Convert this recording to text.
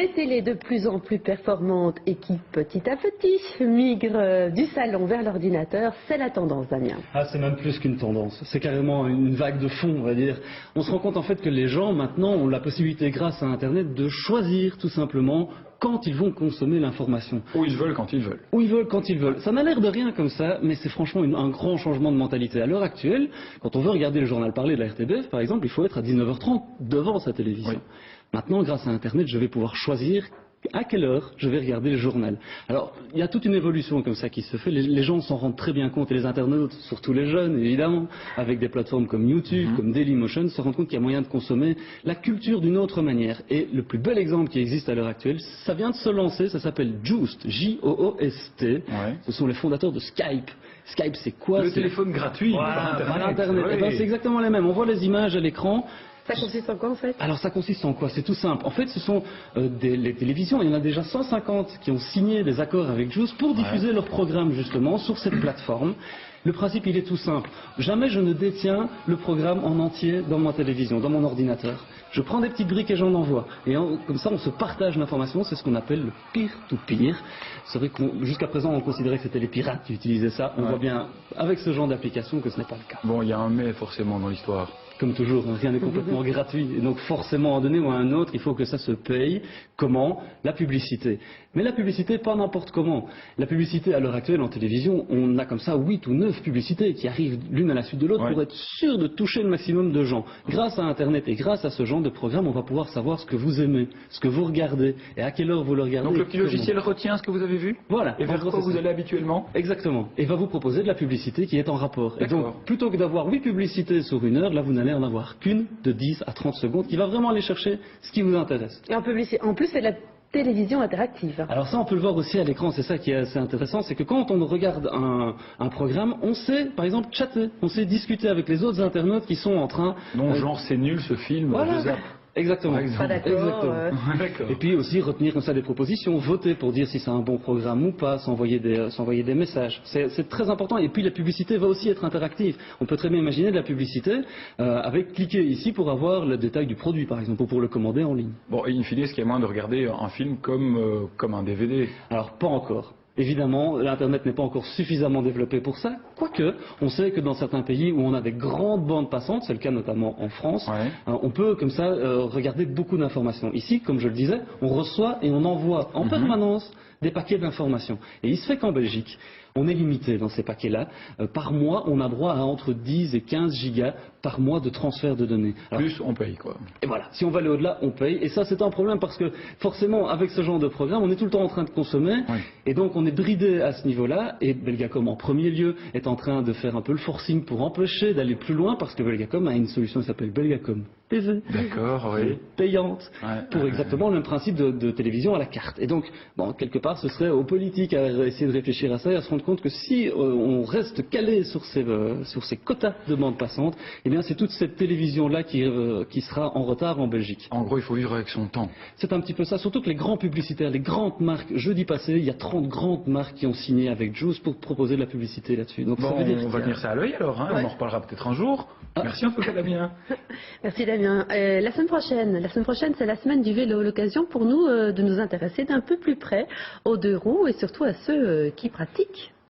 Des télés de plus en plus performantes et qui, petit à petit, migrent du salon vers l'ordinateur, c'est la tendance, Damien. Ah, c'est même plus qu'une tendance, c'est carrément une vague de fond, on va dire. On se rend compte en fait que les gens maintenant ont la possibilité, grâce à Internet, de choisir tout simplement quand ils vont consommer l'information. Où ils veulent, quand ils veulent. Où ils veulent, quand ils veulent. Ça n'a l'air de rien comme ça, mais c'est franchement un grand changement de mentalité. À l'heure actuelle, quand on veut regarder le journal parlé de la RTBF, par exemple, il faut être à 19h30 devant sa télévision. Oui. Maintenant, grâce à Internet, je vais pouvoir choisir à quelle heure je vais regarder le journal. Alors, il y a toute une évolution comme ça qui se fait. Les gens s'en rendent très bien compte, et les internautes, surtout les jeunes, évidemment, avec des plateformes comme YouTube, comme Dailymotion, se rendent compte qu'il y a moyen de consommer la culture d'une autre manière. Et le plus bel exemple qui existe à l'heure actuelle, ça vient de se lancer, ça s'appelle Joost, J-O-O-S-T. Ouais. Ce sont les fondateurs de Skype. Skype, c'est quoi? Le téléphone gratuit par Internet. Ouais. Eh ben, c'est exactement les mêmes. On voit les images à l'écran. Ça consiste en quoi en fait? Alors ça consiste en quoi? C'est tout simple. En fait, ce sont les télévisions, il y en a déjà 150 qui ont signé des accords avec Joost pour diffuser leur programme justement sur cette plateforme. Le principe, il est tout simple. Jamais je ne détiens le programme en entier dans ma télévision, dans mon ordinateur. Je prends des petites briques et j'en envoie. Et comme ça, on se partage l'information. C'est ce qu'on appelle le peer-to-peer. C'est vrai que jusqu'à présent, on considérait que c'était les pirates qui utilisaient ça. On voit bien, avec ce genre d'application, que ce n'est pas le cas. Bon, il y a un mais forcément dans l'histoire. Comme toujours, rien n'est complètement gratuit. Et donc forcément, à un donné ou à un autre, il faut que ça se paye. Comment? La publicité. Mais la publicité, pas n'importe comment. La publicité, à l'heure actuelle, en télévision, on a comme ça 8 ou 9 publicités qui arrivent l'une à la suite de l'autre pour être sûr de toucher le maximum de gens. Grâce à Internet et grâce à ce genre de programme, on va pouvoir savoir ce que vous aimez, ce que vous regardez et à quelle heure vous le regardez. Donc le petit logiciel retient ce que vous avez vu? Voilà. Et vers quoi vous allez habituellement? Exactement. Et va vous proposer de la publicité qui est en rapport. Et donc, plutôt que d'avoir 8 publicités sur une heure, là, vous n'allez en avoir qu'une de 10 à 30 secondes qui va vraiment aller chercher ce qui vous intéresse. Et en plus, c'est de la télévision interactive. Alors ça, on peut le voir aussi à l'écran, c'est ça qui est assez intéressant, c'est que quand on regarde un programme, on sait, par exemple, chatter, on sait discuter avec les autres internautes qui sont en train... Non, genre, c'est nul ce film, je zappe. Exactement. Pas d'accord. Et puis aussi retenir comme ça des propositions, voter pour dire si c'est un bon programme ou pas, s'envoyer des messages. C'est très important. Et puis la publicité va aussi être interactive. On peut très bien imaginer de la publicité avec cliquer ici pour avoir le détail du produit, par exemple, ou pour le commander en ligne. Bon, et in fine, est-ce qu'il y a moyen de regarder un film comme un DVD? Alors, pas encore. Évidemment, l'Internet n'est pas encore suffisamment développé pour ça, quoique on sait que dans certains pays où on a des grandes bandes passantes, c'est le cas notamment en France, on peut comme ça regarder beaucoup d'informations. Ici, comme je le disais, on reçoit et on envoie en permanence des paquets d'informations. Et il se fait qu'en Belgique, on est limité dans ces paquets-là. Par mois, on a droit à entre 10 et 15 gigas par mois de transfert de données. Alors, plus on paye, quoi. Et voilà, si on va aller au-delà, on paye. Et ça, c'est un problème parce que forcément, avec ce genre de programme, on est tout le temps en train de consommer. Et donc, on est bridé à ce niveau-là. Et Belgacom, en premier lieu, est en train de faire un peu le forcing pour empêcher d'aller plus loin parce que Belgacom a une solution qui s'appelle Belgacom TV. D'accord, oui. Payante. Pour exactement le même principe de télévision à la carte. Et donc, bon, quelque part, ce serait aux politiques à essayer de réfléchir à ça et à se rendre compte que si on reste calé sur ces quotas de bande passante, eh bien c'est toute cette télévision-là qui sera en retard en Belgique. En gros, il faut vivre avec son temps. C'est un petit peu ça, surtout que les grands publicitaires, les grandes marques, jeudi passé, il y a 30 grandes marques qui ont signé avec Joost pour proposer de la publicité là-dessus. Donc bon, ça veut dire on va tenir ça à l'œil alors, on en reparlera peut-être un jour. Merci un peu, Damien. Merci Damien. La semaine prochaine, c'est la semaine du vélo, l'occasion pour nous de nous intéresser d'un peu plus près aux deux roues et surtout à ceux qui pratiquent.